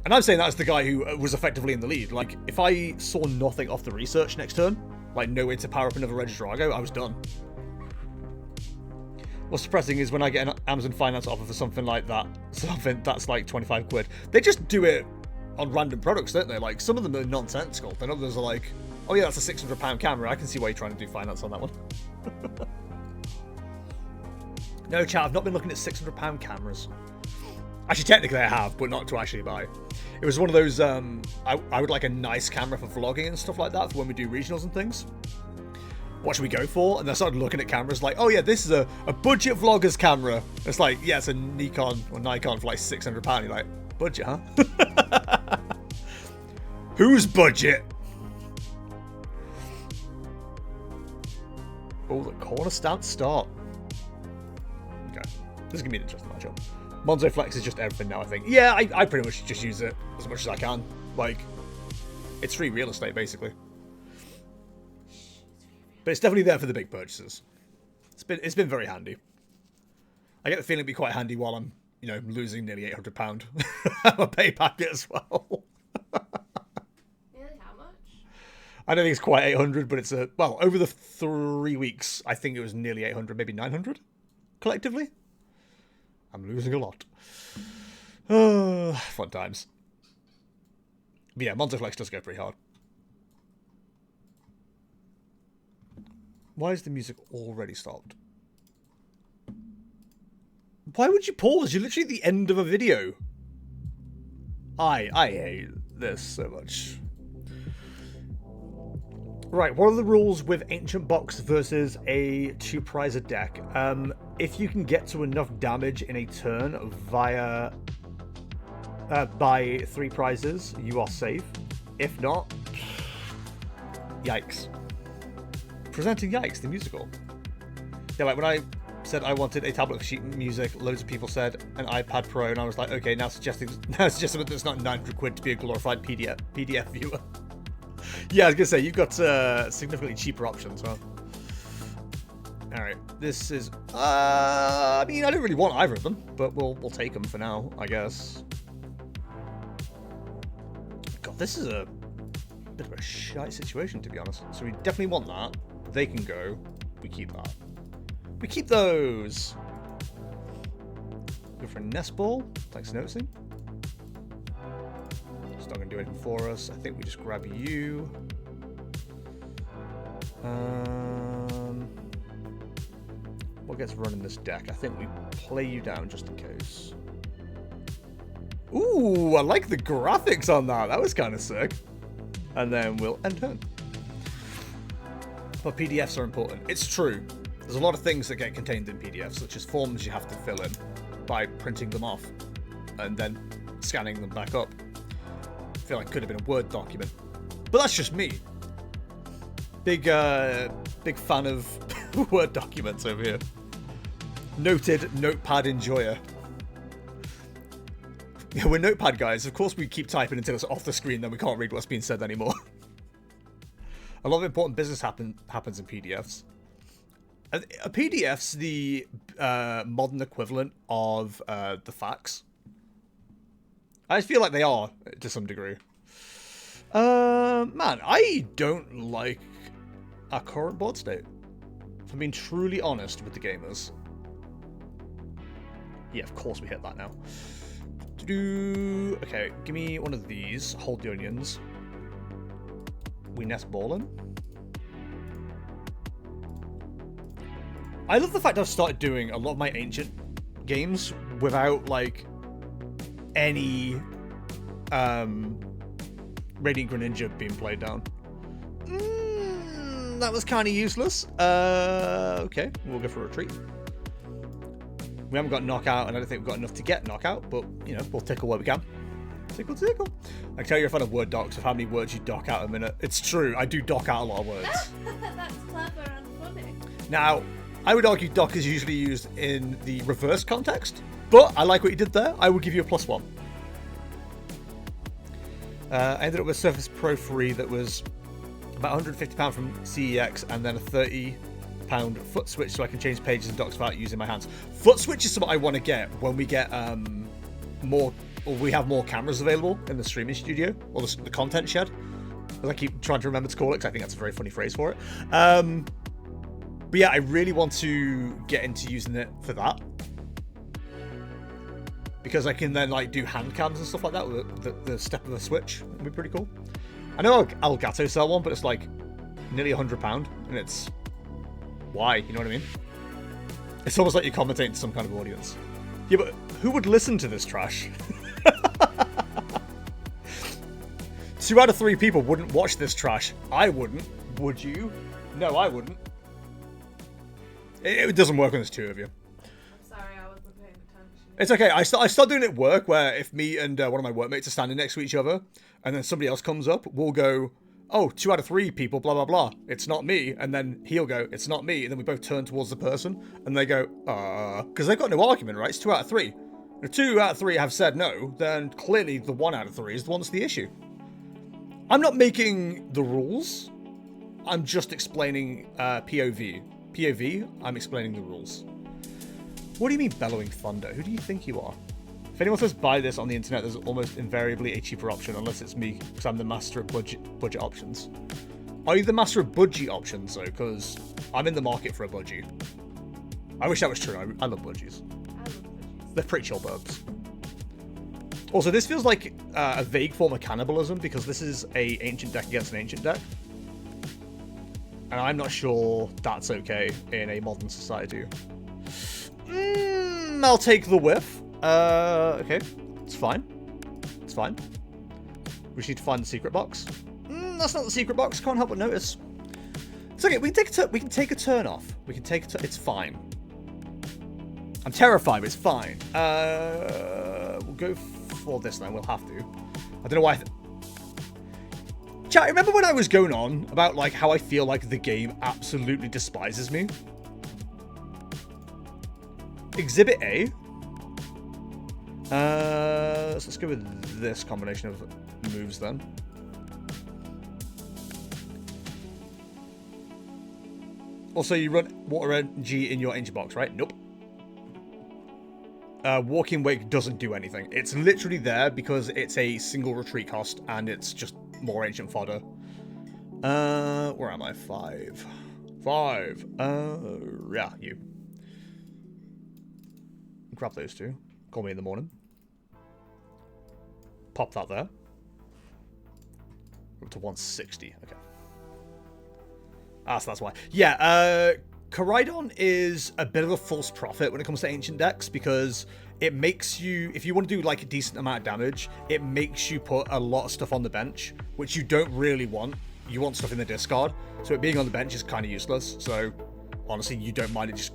And I'm saying that as the guy who was effectively in the lead. Like, if I saw nothing off the research next turn, like no way to power up another Registrago, I was done. What's depressing is when I get an Amazon Finance offer for something like that, something that's like 25 quid, they just do it on random products, don't they? Like, some of them are nonsensical, and others are like, oh yeah, that's a £600 camera, I can see why you're trying to do finance on that one. No, chat, I've not been looking at £600 cameras. Actually, technically I have, but not to actually buy. It was one of those, I would like a nice camera for vlogging and stuff like that, for when we do regionals and things. What should we go for? And I started looking at cameras like, oh yeah, this is a budget vlogger's camera. It's like, yeah, it's a Nikon or Nikon for like £600. You're like, budget, huh? Whose budget? Oh, the corner stance start. Okay, this is gonna be an interesting matchup. Monzo Flex is just everything now, I think. Yeah, I pretty much just use it as much as I can. Like, it's free real estate, basically. But it's definitely there for the big purchases. It's been very handy. I get the feeling it'd be quite handy while I'm, you know, losing nearly £800. I'm a pay packet as well. Nearly how much? I don't think it's quite 800, but it's well, over the 3 weeks, I think it was nearly 800, maybe 900 collectively. I'm losing a lot. Fun times. But yeah, Monzo Flex does go pretty hard. Why is the music already stopped? Why would you pause? You're literally at the end of a video. I hate this so much. Right, what are the rules with Ancient Box versus a 2-prizer deck? If you can get to enough damage in a turn via by 3 prizes, you are safe. If not, yikes. Presenting Yikes, the musical. Yeah, like when I said I wanted a tablet for sheet music, loads of people said an iPad Pro, and I was like, okay, now suggesting that it's not 900 quid to be a glorified PDF viewer. Yeah, I was gonna say, you've got significantly cheaper options, huh? Alright, this is... I mean, I don't really want either of them, but we'll take them for now, I guess. God, this is a bit of a shite situation, to be honest. So we definitely want that. They can go. We keep that. We keep those! Go for a nest ball. Thanks for noticing. It's not going to do anything for us. I think we just grab you. What gets run in this deck? I think we play you down just in case. Ooh, I like the graphics on that. That was kind of sick. And then we'll end turn. But PDFs are important. It's true. There's a lot of things that get contained in PDFs, such as forms you have to fill in by printing them off and then scanning them back up. I feel like it could have been a Word document. But that's just me. Big fan of Word documents over here. Noted Notepad enjoyer. Yeah, we're Notepad guys. Of course we keep typing until it's off the screen, then we can't read what's being said anymore. A lot of important business happens in PDFs. A PDF's the modern equivalent of the fax. I just feel like they are, to some degree. Man, I don't like our current board state. If I'm being truly honest with the gamers. Yeah, of course we hit that now. Okay, give me one of these. Hold the onions. We nest ballin'. I love the fact I've started doing a lot of my ancient games without, like, any Radiant Greninja being played down. That was kind of useless. Okay, we'll go for a retreat. We haven't got knockout, and I don't think we've got enough to get knockout, but, you know, we'll tickle where we can. Tickle, tickle. I can tell you're a fan of word docs of how many words you dock out a minute. It's true, I do dock out a lot of words. That's clever and funny. Now, I would argue dock is usually used in the reverse context, but I like what you did there. I would give you a +1. I ended up with a Surface Pro 3 that was about £150 from CEX, and then a £30 foot switch so I can change pages and docs without using my hands. Foot switch is something I want to get when we get more or we have more cameras available in the streaming studio, or the content shed, as I keep trying to remember to call it, because I think that's a very funny phrase for it. But yeah, I really want to get into using it for that, because I can then like do hand cams and stuff like that with the step of a switch. It'd be pretty cool. I know Elgato sell one, but it's like nearly £100, and it's why, you know what I mean? It's almost like you're commentating to some kind of audience. Yeah, but who would listen to this trash? 2 out of 3 people wouldn't watch this trash. I wouldn't. Would you? No, I wouldn't. It doesn't work when there's 2 of you. I'm sorry, I wasn't paying attention. It's okay. I start doing it at work, where if me and one of my workmates are standing next to each other, and then somebody else comes up, we'll go, oh, 2 out of 3 people, blah, blah, blah. It's not me. And then he'll go, it's not me. And then we both turn towards the person, and they go, because they've got no argument, right? It's 2 out of 3. If 2 out of 3 have said no, then clearly the 1 out of 3 is the one that's the issue. I'm not making the rules. I'm just explaining POV. POV, I'm explaining the rules. What do you mean bellowing thunder? Who do you think you are? If anyone says buy this on the internet, there's almost invariably a cheaper option, unless it's me, because I'm the master of budget options. Are you the master of budgie options, though? Because I'm in the market for a budgie. I wish that was true. I love budgies. I love budgies. They're pretty chill burbs. Also, this feels like a vague form of cannibalism, because this is a ancient deck against an ancient deck. And I'm not sure that's okay in a modern society. I'll take the whiff. Okay, it's fine. It's fine. We just need to find the secret box. That's not the secret box. Can't help but notice. It's okay. We can take a turn off. We can take a turn. It's fine. I'm terrified, but it's fine. We'll go for this then. We'll have to. I don't know why. Chat, remember when I was going on about like how I feel like the game absolutely despises me? Exhibit A. So let's go with this combination of moves then. Also, you run water energy in your ancient box, right? Nope. Walking Wake doesn't do anything. It's literally there because it's a single retreat cost and it's just more ancient fodder. Where am I? 5. Yeah, you. Grab those 2. Call me in the morning. Pop that there. Up to 160. Okay. So that's why. Yeah, Koraidon is a bit of a false prophet when it comes to ancient decks, because it makes you, if you want to do like a decent amount of damage, it makes you put a lot of stuff on the bench, which you don't really want. You want stuff in the discard, so it being on the bench is kind of useless. So honestly, you don't mind it just...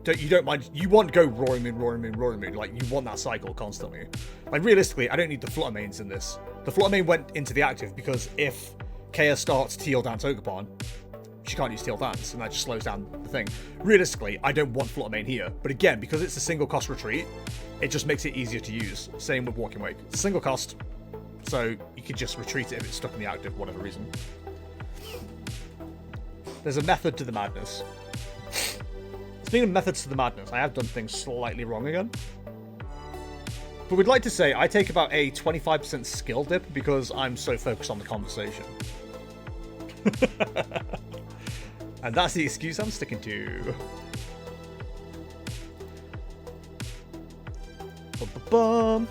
You want to go roaring moon, like you want that cycle constantly. Like realistically, I don't need the flutter mains in this. The flutter main went into the active because if Kea starts Teal Dance Ogerpon, she can't use Teal Dance, and that just slows down the thing. Realistically, I don't want flutter main here, but again, because it's a single cost retreat, it just makes it easier to use. Same with Walking Wake. It's a single cost, so you can just retreat it if it's stuck in the active for whatever reason. There's a method to the madness. Speaking of methods to the madness, I have done things slightly wrong again. But we'd like to say I take about a 25% skill dip because I'm so focused on the conversation. And that's the excuse I'm sticking to. Bum-ba-bum.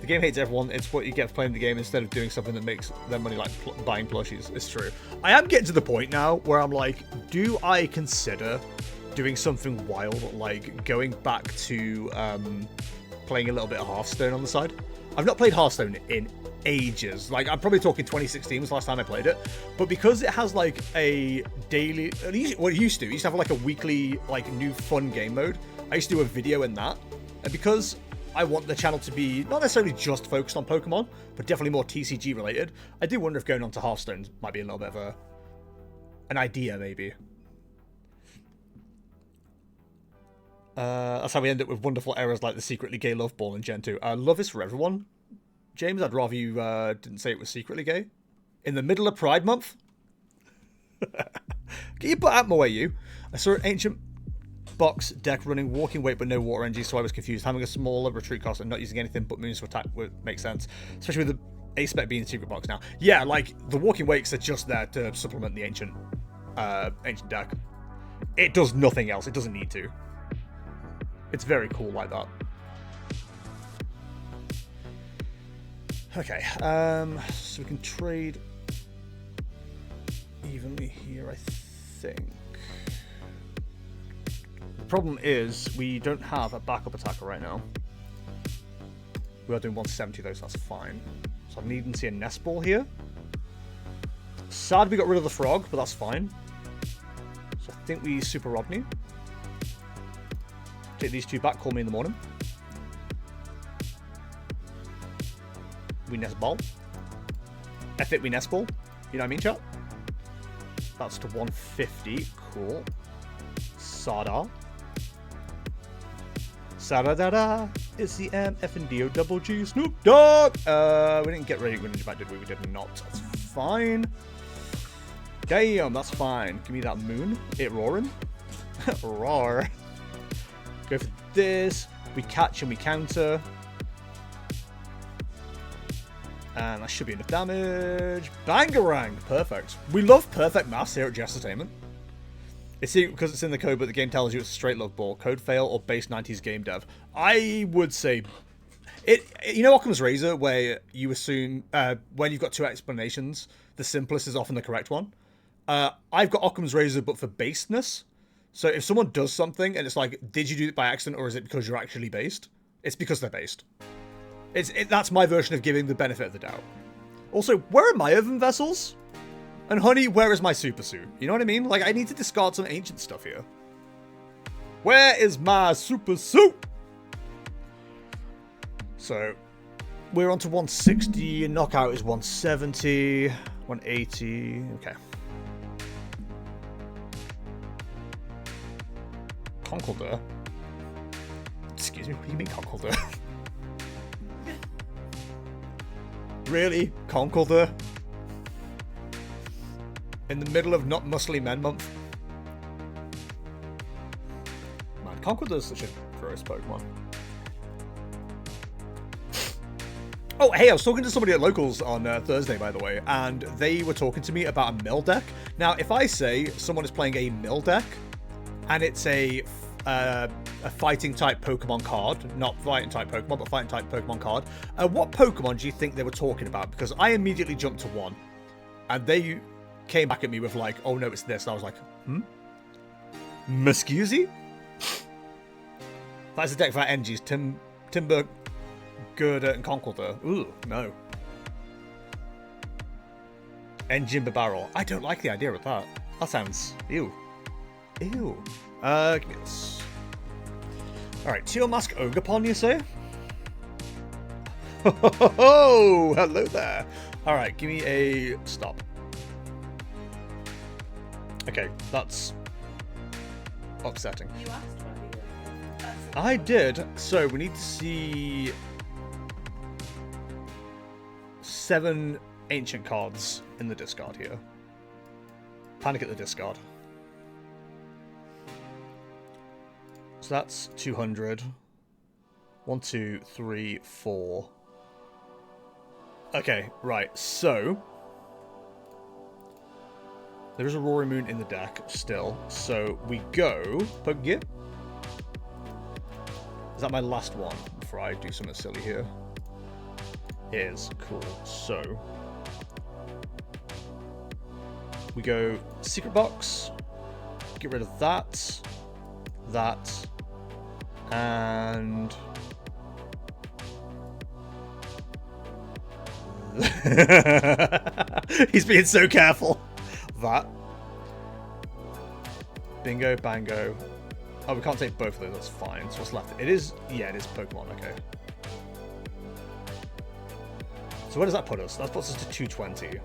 The game hates everyone. It's what you get for playing the game instead of doing something that makes their money, like buying plushies. It's true. I am getting to the point now where I'm like, do I consider doing something wild, like going back to playing a little bit of Hearthstone on the side? I've not played Hearthstone in ages. Like, I'm probably talking 2016 was the last time I played it. But because it has like a daily, what it used to have like a weekly, like new fun game mode. I used to do a video in that, and because I want the channel to be not necessarily just focused on Pokemon, but definitely more TCG related, I do wonder if going on to Hearthstone might be a little bit of an idea, maybe. That's how we end up with wonderful errors like the secretly gay love ball in Gen 2. Love is for everyone. James, I'd rather you didn't say it was secretly gay. In the middle of Pride Month? Can you put out my way, you? I saw an ancient... box deck running walking weight but no water energy, so I was confused. Having a smaller retreat cost and not using anything but moons to attack would make sense, especially with the ace spec being secret box now. Yeah, like the walking weights are just there to supplement the ancient deck. It does nothing else. It doesn't need to. It's very cool like that. Okay, so we can trade evenly here, I think. The problem is we don't have a backup attacker right now. We are doing 170 though, so that's fine. So I'm needing to see a nest ball here. Sad we got rid of the frog, but that's fine. So I think we Super Rodney. Take these two back, call me in the morning. We nest ball. F it, we nest ball. You know what I mean, chat? That's to 150. Cool. Sada. Sada-da-da. It's the M-F-N-D-O-double-G Snoop Dogg. We didn't get ready to win back, did we? We did not. That's fine. Damn, that's fine. Give me that moon. It roaring. Roar. Go for this. We catch and we counter. And that should be enough damage. Bangarang! Perfect. We love perfect maths here at Jest Entertainment. It's because it's in the code, but the game tells you it's a straight love ball. Code fail or base 90s game dev. I would say... You know Occam's Razor, where you assume when you've got two explanations, the simplest is often the correct one? I've got Occam's Razor, but for baseness. So if someone does something, and it's like, did you do it by accident, or is it because you're actually based? It's because they're based. That's my version of giving the benefit of the doubt. Also, where are my earthen vessels? And honey, where is my super suit? You know what I mean? Like, I need to discard some ancient stuff here. Where is my super suit? So, we're on to 160. Knockout is 170. 180. Okay. Conkeldurr? Excuse me, what do you mean Conkeldurr? Really? Conkeldurr? In the middle of not muscly men month? Man, Conkeldurr's such a gross Pokemon. Oh, hey, I was talking to somebody at Locals on Thursday, by the way, and they were talking to me about a mill deck. Now, if I say someone is playing a mill deck, and it's a fighting type Pokemon card, not fighting type Pokemon, but fighting type Pokemon card, what Pokemon do you think they were talking about? Because I immediately jumped to one, and they came back at me with like, oh no, it's this. And I was like, Muscusy? That's a deck for energies. Timber, Girder, and Conkeldurr. Ooh, no. Engine Barrel. I don't like the idea of that. That sounds... Ew. Ew. Yes. Alright, Teal Mask Ogapon, you say? Oh, hello there. Alright, give me a stop. Okay, that's upsetting. You asked whether you I did. So we need to see 7 ancient cards in the discard here. Panic at the discard. So that's 200. 1, 2, 3, 4. Okay, right. So there is a Roaring Moon in the deck still. So we go Puggy. Is that my last one before I do something silly here? It is. Cool. So we go Secret Box. Get rid of that. That. And he's being so careful. That. Bingo, bango. Oh, we can't take both of those, that's fine. So what's left? It is, yeah, it is Pokemon, okay. So where does that put us? That puts us to 220.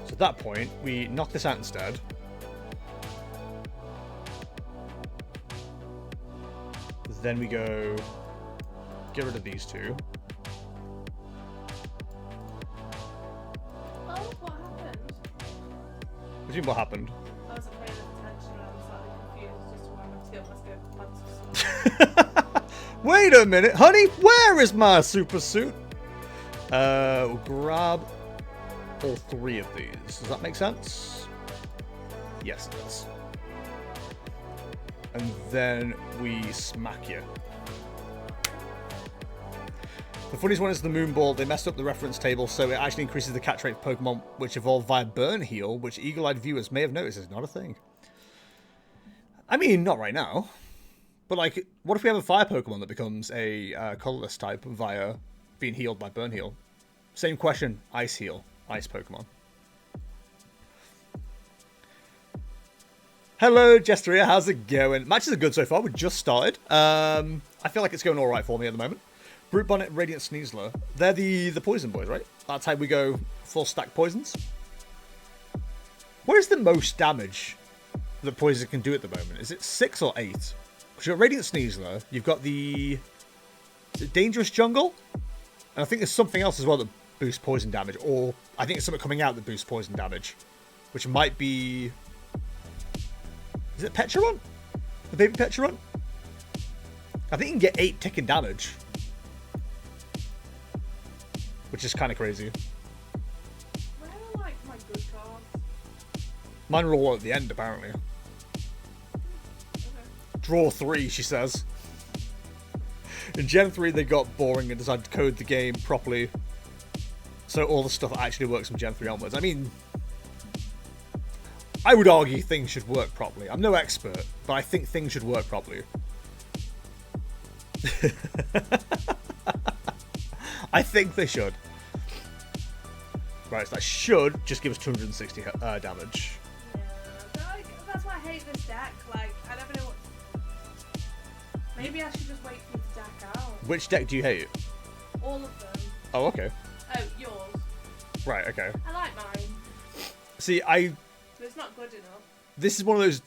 So at that point, we knock this out instead. Then we go get rid of these two. Oh, what happened? do you mean what happened? I wasn't paying attention and I was slightly confused as to why my tail must go pants. Wait a minute, honey, where is my super suit? We'll grab all 3 of these. Does that make sense? Yes, it does. And then we smack you. The funniest one is the Moon Ball. They messed up the reference table, so it actually increases the catch rate of Pokemon which evolve via Burn Heal, which eagle-eyed viewers may have noticed is not a thing. I mean, not right now. But, like, what if we have a fire Pokemon that becomes a colorless type via being healed by Burn Heal? Same question, Ice Heal, Ice Pokemon. Hello, Jesteria, how's it going? Matches are good so far, we just started. I feel like it's going alright for me at the moment. Brute Bonnet, Radiant Sneasler. They're the poison boys, right? That's how we go full stack poisons. What is the most damage that poison can do at the moment? Is it 6 or 8? Because you've got Radiant Sneasler, you've got the Dangerous Jungle, and I think there's something else as well that boosts poison damage, or I think it's something coming out that boosts poison damage, which might be... Is it Pecharunt? The baby Pecharunt? I think you can get 8 ticking damage. Which is kind of crazy. Where are, like, my good cards? Mine are all at the end, apparently. Okay. Draw 3, she says. In Gen 3, they got boring and decided to code the game properly. So all the stuff actually works from Gen 3 onwards. I mean, I would argue things should work properly. I'm no expert, but I think things should work properly. I think they should. Right, so that should just give us 260 damage. Yeah, but, like, that's why I hate this deck. Like, I never know what... Maybe I should just wait for it to deck out. Which deck do you hate? All of them. Oh, okay. Oh, yours. Right, okay. I like mine. See, But it's not good enough. this is one of those...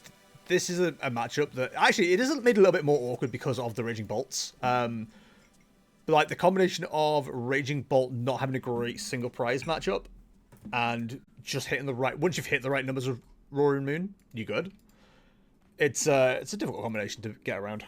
This is a matchup that... Actually, it is made a little bit more awkward because of the Raging Bolts. But, like, the combination of Raging Bolt not having a great single prize matchup and just hitting the right... Once you've hit the right numbers of Roaring Moon, you're good. It's a difficult combination to get around.